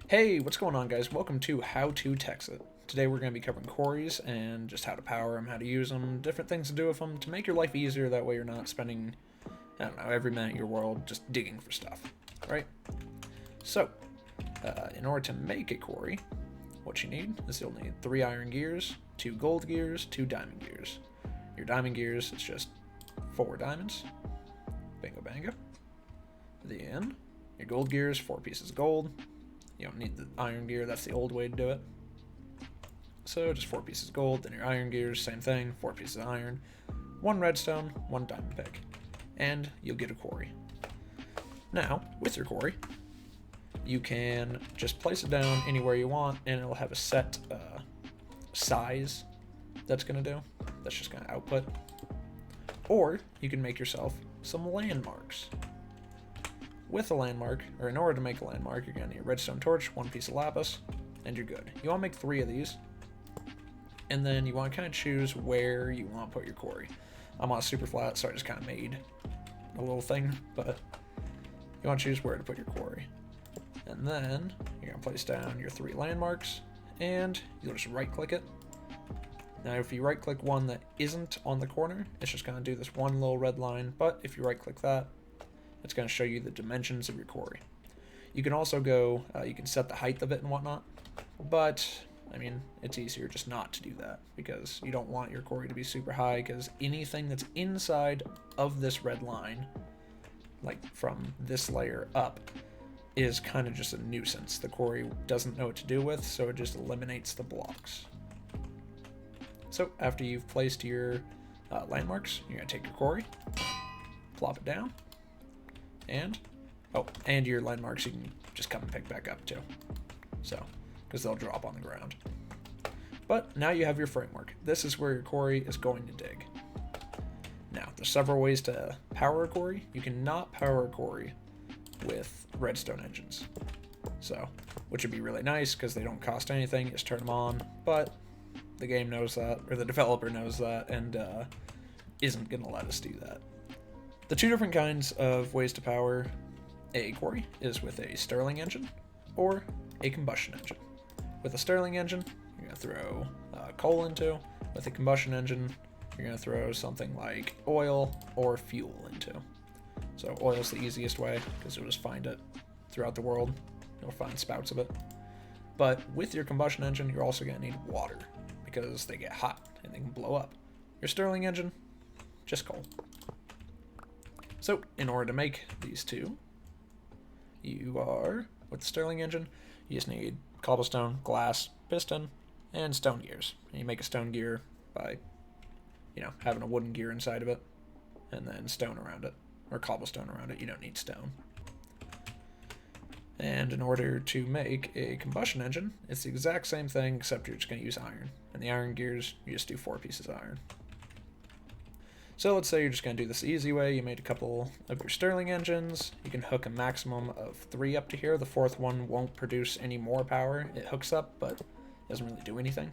Hey, what's going on, guys? Welcome to How to Tekxit. Today we're going to be covering quarries and just how to power them, how to use them, different things to do with them to make your life easier. That way you're not spending, I don't know, every minute of your world just digging for stuff, right? So, in order to make a quarry, what you need is you'll need 3 iron gears, 2 gold gears, 2 diamond gears. Your diamond gears is just 4 diamonds. Bingo bango. Then, your gold gears, 4 pieces of gold. You don't need the iron gear, that's the old way to do it. So just 4 pieces of gold, then your iron gears, same thing, 4 pieces of iron, 1 redstone, 1 diamond pick, and you'll get a quarry. Now, with your quarry, you can just place it down anywhere you want, and it'll have a set size that's going to do. That's just going to output. Or you can make yourself some landmarks. With a landmark, or in order to make a landmark, you're going to need a redstone torch, 1 piece of lapis, and you're good. You want to make 3 of these, and then you want to kind of choose where you want to put your quarry. I'm on a super flat, so I just kind of made a little thing, but you want to choose where to put your quarry. And then you're going to place down your 3 landmarks, and you'll just right-click it. Now, if you right-click one that isn't on the corner, it's just going to do this one little red line, but if you right-click that, it's going to show you the dimensions of your quarry. You can also go, you can set the height of it and whatnot, but, I mean, it's easier just not to do that, because you don't want your quarry to be super high, because anything that's inside of this red line, like from this layer up, is kind of just a nuisance. The quarry doesn't know what to do with, so it just eliminates the blocks. So, after you've placed your landmarks, you're going to take your quarry, plop it down, and your landmarks you can just come and pick back up too, so because they'll drop on the ground. But now you have your framework. This is where your quarry is going to dig. Now there's several ways to power a quarry. You cannot power a quarry with redstone engines, so which would be really nice because they don't cost anything. You just turn them on, but the game knows that, or the developer knows that, and isn't gonna let us do that. The 2 different kinds of ways to power a quarry is with a Stirling engine or a combustion engine. With a Stirling engine, you're going to throw coal into. With a combustion engine, you're going to throw something like oil or fuel into. So oil is the easiest way because you'll just find it throughout the world. You'll find spouts of it. But with your combustion engine, you're also going to need water because they get hot and they can blow up. Your Stirling engine, just coal. So, in order to make these 2, with the Stirling engine, you just need cobblestone, glass, piston, and stone gears. And you make a stone gear by, having a wooden gear inside of it, and then stone around it, or cobblestone around it. You don't need stone. And in order to make a combustion engine, it's the exact same thing, except you're just going to use iron. And the iron gears, you just do 4 pieces of iron. So let's say you're just going to do this the easy way. You made a couple of your Stirling engines. You can hook a maximum of 3 up to here. The 4th one won't produce any more power. It hooks up, but it doesn't really do anything.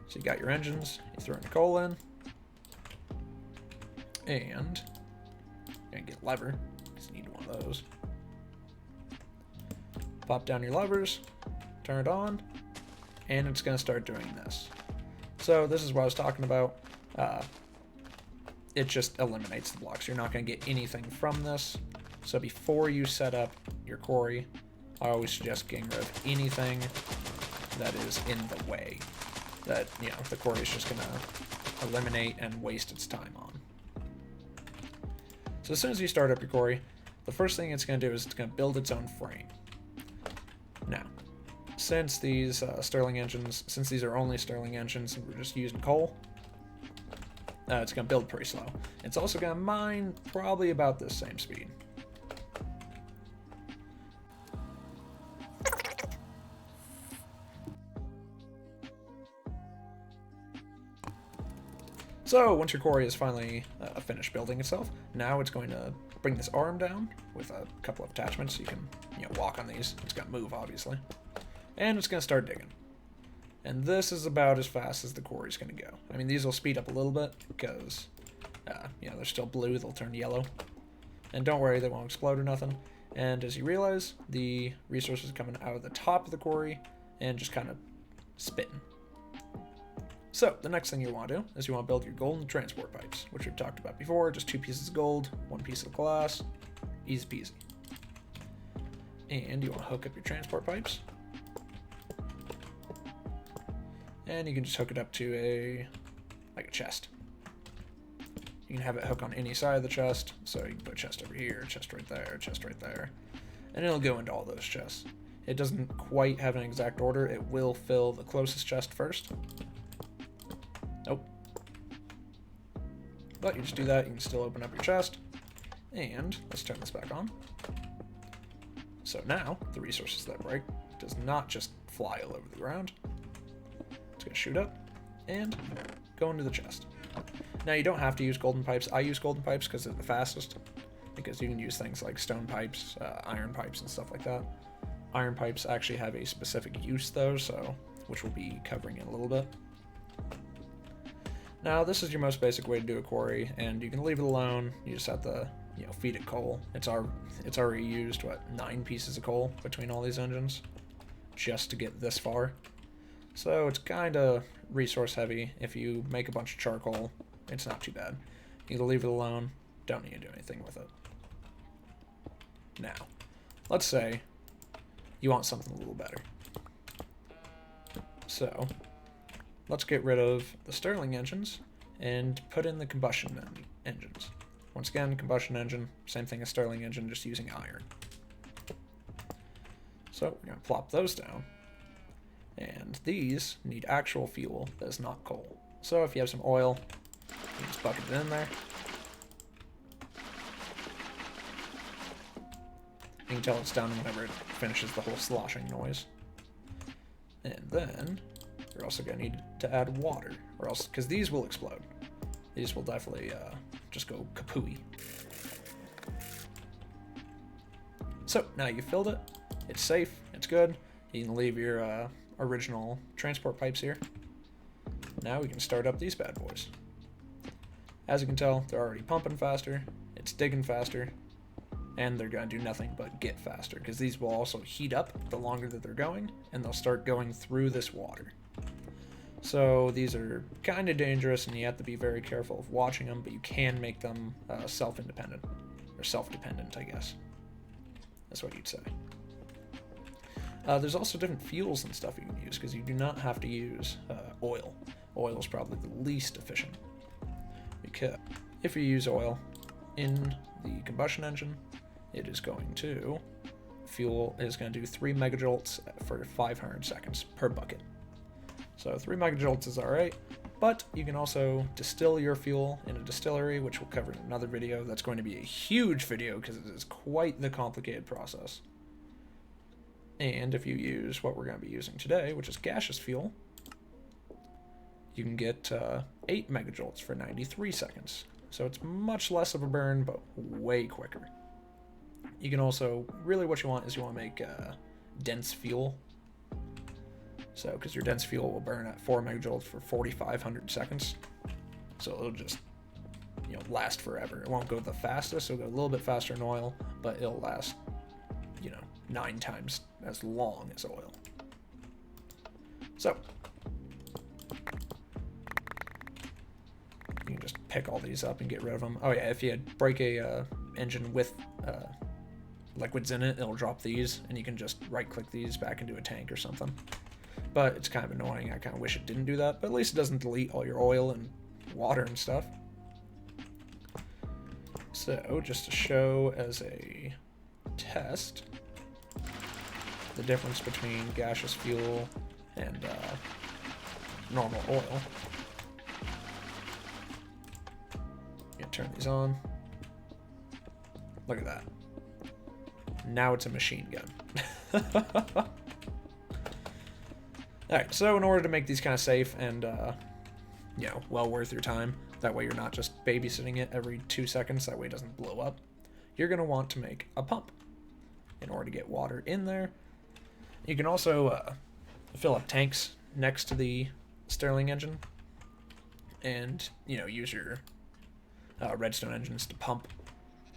So you got your engines. You throw your coal in. And you're going to get a lever, because you need one of those. Pop down your levers. Turn it on. And it's going to start doing this. So this is what I was talking about. It just eliminates the blocks. You're not going to get anything from this. So before you set up your quarry, I always suggest getting rid of anything that is in the way. That, the quarry is just going to eliminate and waste its time on. So as soon as you start up your quarry, the first thing it's going to do is it's going to build its own frame. Now, since these Stirling engines, since these are only Stirling engines and we're just using coal, it's going to build pretty slow. It's also going to mine probably about this same speed. So once your quarry is finally finished building itself, now it's going to bring this arm down with a couple of attachments. You can walk on these. It's going to move, obviously. And it's going to start digging. And this is about as fast as the quarry's going to go. I mean, these will speed up a little bit because, they're still blue. They'll turn yellow. And don't worry, they won't explode or nothing. And as you realize, the resources coming out of the top of the quarry and just kind of spitting. So the next thing you want to do is you want to build your golden transport pipes, which we've talked about before. Just 2 pieces of gold, 1 piece of glass, easy peasy. And you want to hook up your transport pipes. And you can just hook it up to a chest. You can have it hook on any side of the chest, so you can put a chest over here, chest right there, and it'll go into all those chests. It doesn't quite have an exact order. It will fill the closest chest first. Nope. But you just do that, you can still open up your chest, and let's turn this back on. So now, the resources that break does not just fly all over the ground. It's going to shoot up and go into the chest. Now you don't have to use golden pipes. I use golden pipes because they're the fastest, because you can use things like stone pipes, iron pipes, and stuff like that. Iron pipes actually have a specific use though, which we'll be covering in a little bit. Now this is your most basic way to do a quarry, and you can leave it alone. You just have to, feed it coal. It's already used 9 pieces of coal between all these engines, just to get this far. So it's kind of resource heavy. If you make a bunch of charcoal, it's not too bad. You can leave it alone. Don't need to do anything with it. Now, let's say you want something a little better. So let's get rid of the Stirling engines and put in the combustion engines. Once again, combustion engine, same thing as Stirling engine, just using iron. So we're going to plop those down. And these need actual fuel that is not coal. So if you have some oil, you just bucket it in there. You can tell it's done whenever it finishes the whole sloshing noise. And then you're also going to need to add water, or else, because these will explode. These will definitely just go kapooey. So now you've filled it. It's safe. It's good. You can leave your original transport pipes here. Now we can start up these bad boys. As you can tell, they're already pumping faster, it's digging faster, and they're going to do nothing but get faster, because these will also heat up the longer that they're going, and they'll start going through this water. So these are kind of dangerous, and you have to be very careful of watching them, but you can make them self-independent, or self-dependent, I guess. That's what you'd say. There's also different fuels and stuff you can use, because you do not have to use oil. Oil is probably the least efficient, because if you use oil in the combustion engine, it is going to, fuel is going to do 3 megajoules for 500 seconds per bucket. So 3 megajoules is alright, but you can also distill your fuel in a distillery, which we'll cover in another video. That's going to be a huge video because it is quite the complicated process. And if you use what we're going to be using today, which is gaseous fuel, you can get 8 megajoules for 93 seconds. So it's much less of a burn, but way quicker. You can also, really what you want is you want to make dense fuel. So, because your dense fuel will burn at 4 megajoules for 4,500 seconds. So it'll just, last forever. It won't go the fastest, it'll go a little bit faster in oil, but it'll last, 9 times as long as oil. So, you can just pick all these up and get rid of them. Oh yeah, if you break a engine with liquids in it, it'll drop these, and you can just right-click these back into a tank or something. But it's kind of annoying. I kind of wish it didn't do that, but at least it doesn't delete all your oil and water and stuff. So, just to show as a test the difference between gaseous fuel and normal oil. Turn these on. Look at that. Now it's a machine gun. Alright, so in order to make these kind of safe and, well worth your time, that way you're not just babysitting it every 2 seconds, that way it doesn't blow up, you're going to want to make a pump in order to get water in there. You can also fill up tanks next to the Stirling engine and, use your redstone engines to pump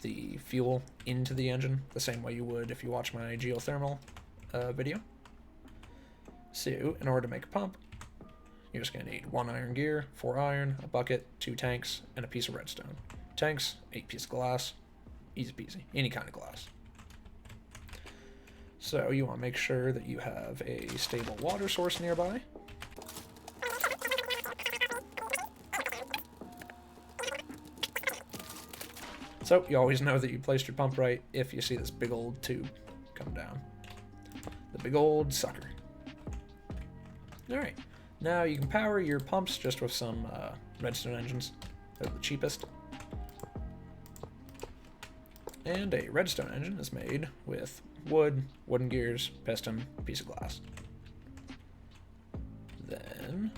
the fuel into the engine the same way you would if you watch my geothermal video. So in order to make a pump, you're just going to need 1 iron gear, 4 iron, a bucket, 2 tanks, and a piece of redstone. Tanks, 8 pieces of glass, easy peasy, any kind of glass. So you want to make sure that you have a stable water source nearby. So you always know that you placed your pump right if you see this big old tube come down. The big old sucker. Alright, now you can power your pumps just with some redstone engines. They're the cheapest. And a redstone engine is made with wood, wooden gears, piston, piece of glass. Then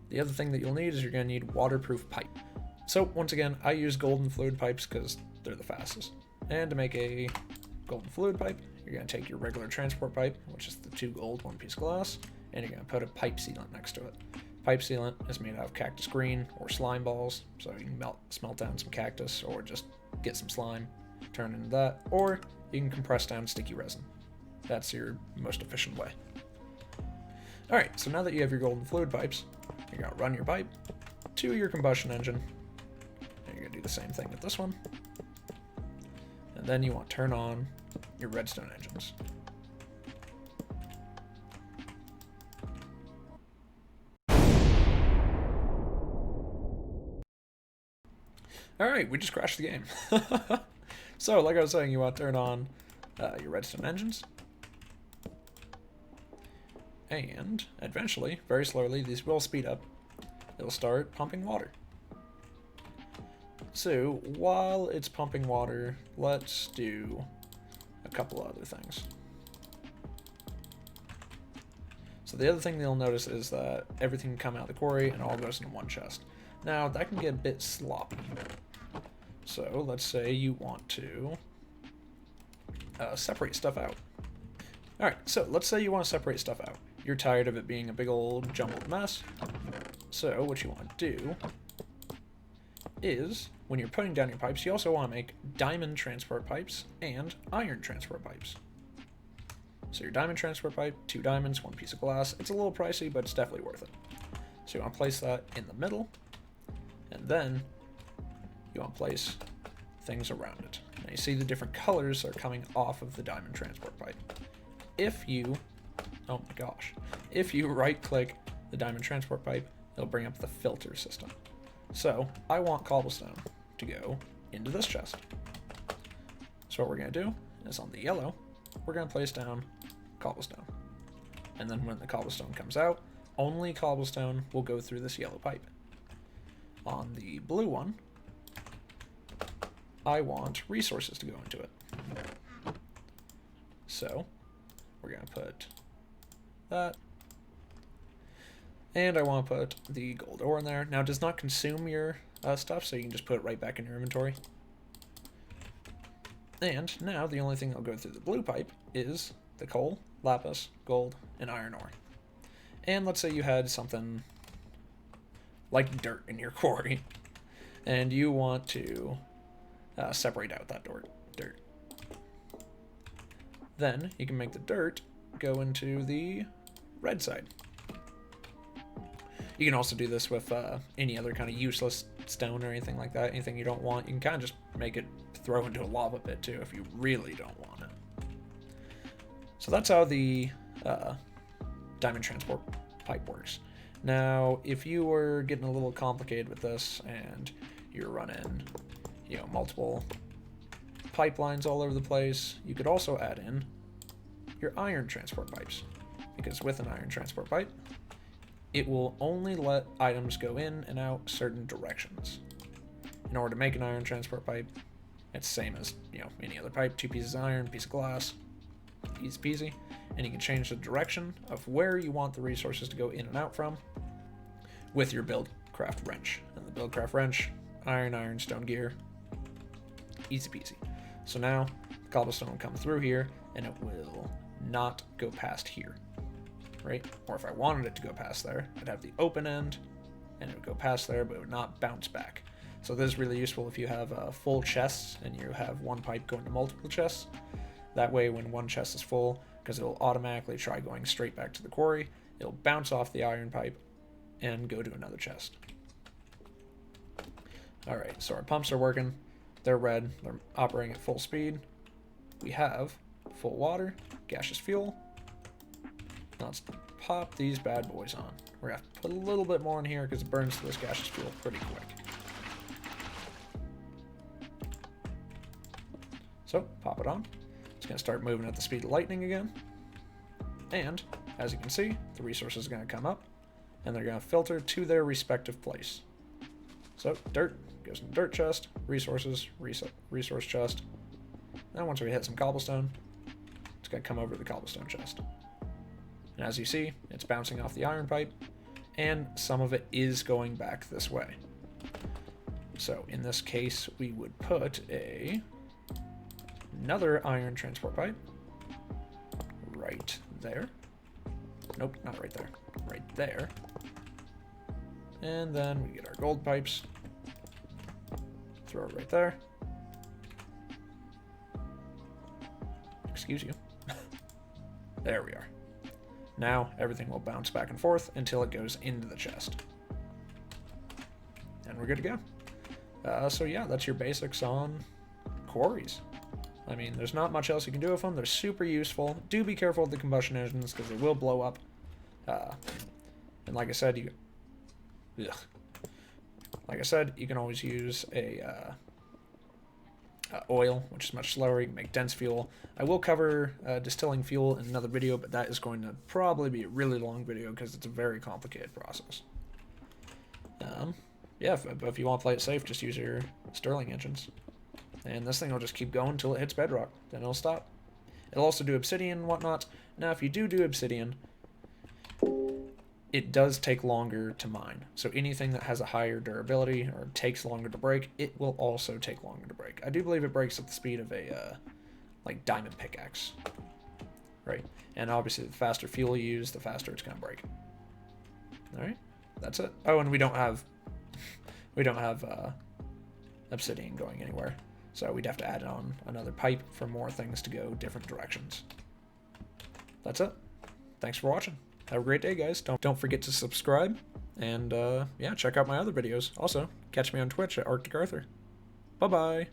the other thing that you'll need is you're going to need waterproof pipe. So once again, I use golden fluid pipes because they're the fastest. And to make a golden fluid pipe, you're going to take your regular transport pipe, which is the 2 gold, 1 piece of glass, and you're going to put a pipe sealant next to it. Pipe sealant is made out of cactus green or slime balls, so you can smelt down some cactus or just get some slime, turn into that, or you can compress down sticky resin. That's your most efficient way. Alright, so now that you have your golden fluid pipes, you're going to run your pipe to your combustion engine, and you're going to do the same thing with this one. And then you want to turn on your redstone engines. Alright, we just crashed the game. So, like I was saying, you want to turn on your redstone engines. And eventually, very slowly, these will speed up. It'll start pumping water. So, while it's pumping water, let's do a couple other things. So the other thing you'll notice is that everything can come out of the quarry and all goes into one chest. Now, that can get a bit sloppy. So, let's say you want to separate stuff out. Alright, so let's say you want to separate stuff out. You're tired of it being a big old jumbled mess. So, what you want to do is, when you're putting down your pipes, you also want to make diamond transport pipes and iron transport pipes. So your diamond transport pipe, 2 diamonds, 1 piece of glass. It's a little pricey, but it's definitely worth it. So you want to place that in the middle, and then you want to place things around it. Now you see the different colors are coming off of the diamond transport pipe. If you, oh my gosh, if you right-click the diamond transport pipe, it'll bring up the filter system. So I want cobblestone to go into this chest. So what we're going to do is on the yellow, we're going to place down cobblestone. And then when the cobblestone comes out, only cobblestone will go through this yellow pipe. On the blue one, I want resources to go into it. So we're going to put that. And I want to put the gold ore in there. Now, it does not consume your stuff, so you can just put it right back in your inventory. And now, the only thing that'll go through the blue pipe is the coal, lapis, gold, and iron ore. And let's say you had something like dirt in your quarry, and you want to separate out that dirt. Then, you can make the dirt go into the red side. You can also do this with any other kind of useless stone or anything like that. Anything you don't want, you can kind of just make it throw into a lava pit too if you really don't want it. So that's how the diamond transport pipe works. Now, if you were getting a little complicated with this and you're running, multiple pipelines all over the place, you could also add in your iron transport pipes. Because with an iron transport pipe, it will only let items go in and out certain directions. In order to make an iron transport pipe, it's the same as, any other pipe. 2 pieces of iron, piece of glass, easy peasy. And you can change the direction of where you want the resources to go in and out from with your buildcraft wrench. And the buildcraft wrench, iron, stone gear, easy peasy. So now, the cobblestone will come through here, and it will not go past here. Right? Or if I wanted it to go past there, I'd have the open end, and it would go past there, but it would not bounce back. So this is really useful if you have full chests and you have one pipe going to multiple chests. That way when one chest is full, because it'll automatically try going straight back to the quarry, it'll bounce off the iron pipe and go to another chest. Alright, so our pumps are working. They're red. They're operating at full speed. We have full water, gaseous fuel. Now let's pop these bad boys on. We're going to have to put a little bit more in here because it burns this gaseous fuel pretty quick. So, pop it on. It's going to start moving at the speed of lightning again. And, as you can see, the resources are going to come up, and they're going to filter to their respective place. So, dirt goes in the dirt chest, resources, resource chest. Then once we hit some cobblestone, it's going to come over to the cobblestone chest. And as you see, it's bouncing off the iron pipe, and some of it is going back this way. So, in this case, we would put another iron transport pipe right there. Nope, not right there. Right there. And then we get our gold pipes. Throw it right there. Excuse you. There we are. Now everything will bounce back and forth until it goes into the chest. And we're good to go. So yeah, that's your basics on quarries. I mean, there's not much else you can do with them. They're super useful. Do be careful with the combustion engines because they will blow up. And like I said, you can always use oil, which is much slower. You can make dense fuel. I will cover distilling fuel in another video, but that is going to probably be a really long video because it's a very complicated process. Yeah, if you want to play it safe, just use your Stirling engines. And this thing will just keep going until it hits bedrock. Then it'll stop. It'll also do obsidian and whatnot. Now, if you do obsidian, it does take longer to mine. So anything that has a higher durability or takes longer to break, it will also take longer to break. I do believe it breaks at the speed of a like diamond pickaxe, right? And obviously, the faster fuel you use, the faster it's gonna break. All right, that's it. Oh, and we don't have obsidian going anywhere, so we'd have to add on another pipe for more things to go different directions. That's it. Thanks for watching. Have a great day, guys. Don't forget to subscribe, and yeah, check out my other videos. Also, catch me on Twitch at ArcticArthur. Bye-bye.